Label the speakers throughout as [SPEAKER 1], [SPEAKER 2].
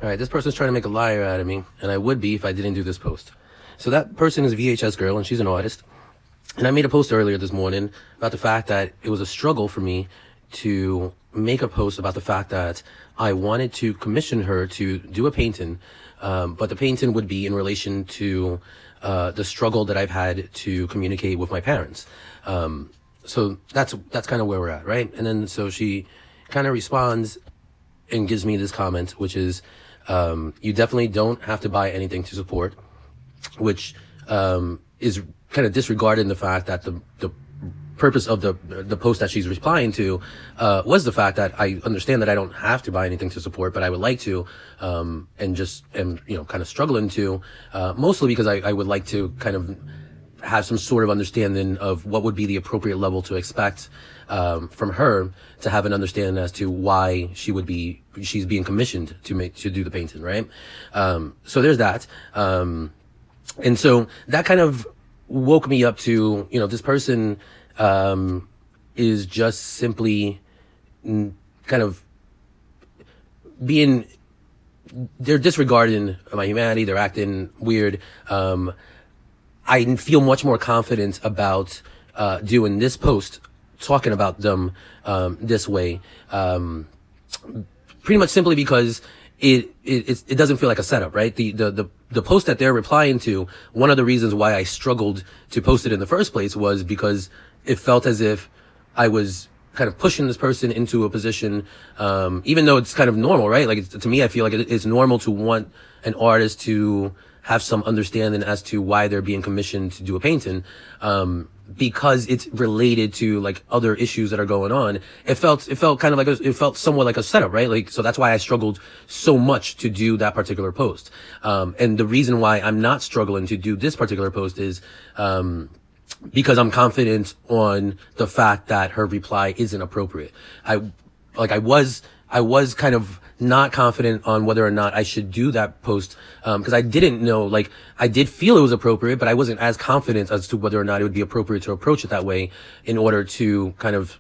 [SPEAKER 1] All right, this person's trying to make a liar out of me, and I would be if I didn't do this post. So that person is VHS Girl, and she's an artist. And I made a post earlier this morning about the fact that it was a struggle for me to make a post about the fact that I wanted to commission her to do a painting, but the painting would be in relation to the struggle that I've had to communicate with my parents. So that's kind of where we're at, right? And then so she kind of responds and gives me this comment, which is, you definitely don't have to buy anything to support, which is kind of disregarding the fact that the purpose of the post that she's replying to was the fact that I understand that I don't have to buy anything to support, but I would like to, and just am, kind of struggling to, mostly because I would like to kind of have some sort of understanding of what would be the appropriate level to expect from her to have an understanding as to why she's being commissioned to do the painting, right? So there's that. And so that kind of woke me up to, this person is just simply kind of they're disregarding my humanity, they're acting weird. I feel much more confident about doing this post, talking about them this way, pretty much simply because it doesn't feel like a setup, right? The post that they're replying to, one of the reasons why I struggled to post it in the first place was because it felt as if I was kind of pushing this person into a position, even though it's kind of normal, right? Like, to me, I feel like it's normal to want an artist to have some understanding as to why they're being commissioned to do a painting, because it's related to like other issues that are going on. It felt kind of like it felt somewhat like a setup, right? Like, so that's why I struggled so much to do that particular post. And the reason why I'm not struggling to do this particular post is, because I'm confident on the fact that her reply isn't appropriate. I was kind of not confident on whether or not I should do that post, because I didn't know, like, I did feel it was appropriate, but I wasn't as confident as to whether or not it would be appropriate to approach it that way in order to kind of,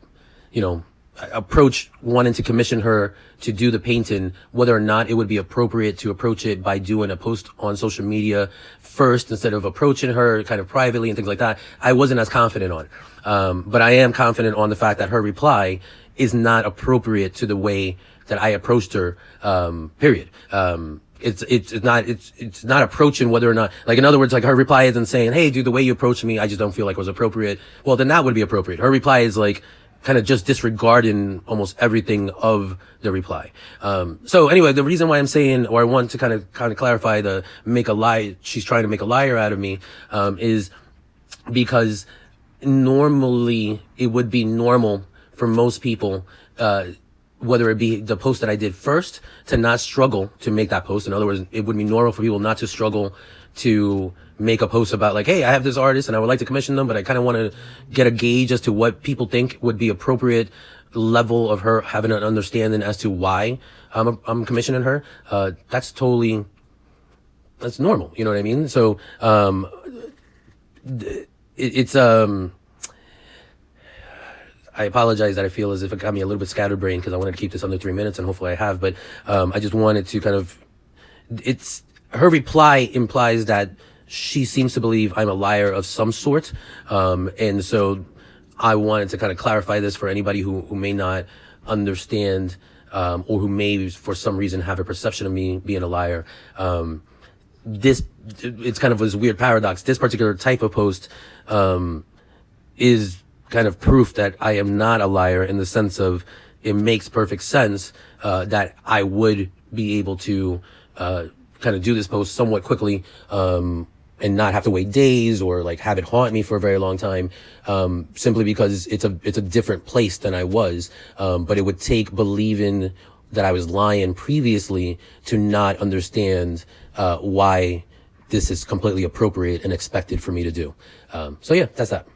[SPEAKER 1] approach wanting to commission her to do the painting, whether or not it would be appropriate to approach it by doing a post on social media first instead of approaching her kind of privately and things like that. I wasn't as confident on. But I am confident on the fact that her reply is not appropriate to the way that I approached her, period. It's not approaching whether or not, like, in other words, like, her reply isn't saying, hey, dude, the way you approached me, I just don't feel like it was appropriate. Well, then that would be appropriate. Her reply is like, kind of just disregarding almost everything of the reply. So anyway, the reason why I'm saying, or I want to kind of clarify she's trying to make a liar out of me, is because normally it would be normal for most people, whether it be the post that I did first, to not struggle to make that post. In other words, it would be normal for people not to struggle to make a post about, like, hey, I have this artist and I would like to commission them, but I kind of want to get a gauge as to what people think would be appropriate level of her having an understanding as to why I'm commissioning her. That's normal. You know what I mean? So, I apologize that I feel as if it got me a little bit scatterbrained because I wanted to keep this under 3 minutes, and hopefully I have, but I just wanted to kind of, her reply implies that she seems to believe I'm a liar of some sort, and so I wanted to kind of clarify this for anybody who may not understand, or who may for some reason have a perception of me being a liar. It's kind of this weird paradox. This particular type of post is kind of proof that I am not a liar, in the sense of it makes perfect sense that I would be able to kind of do this post somewhat quickly, and not have to wait days or like have it haunt me for a very long time, simply because it's a different place than I was. But it would take believing that I was lying previously to not understand why this is completely appropriate and expected for me to do. So yeah, that's that.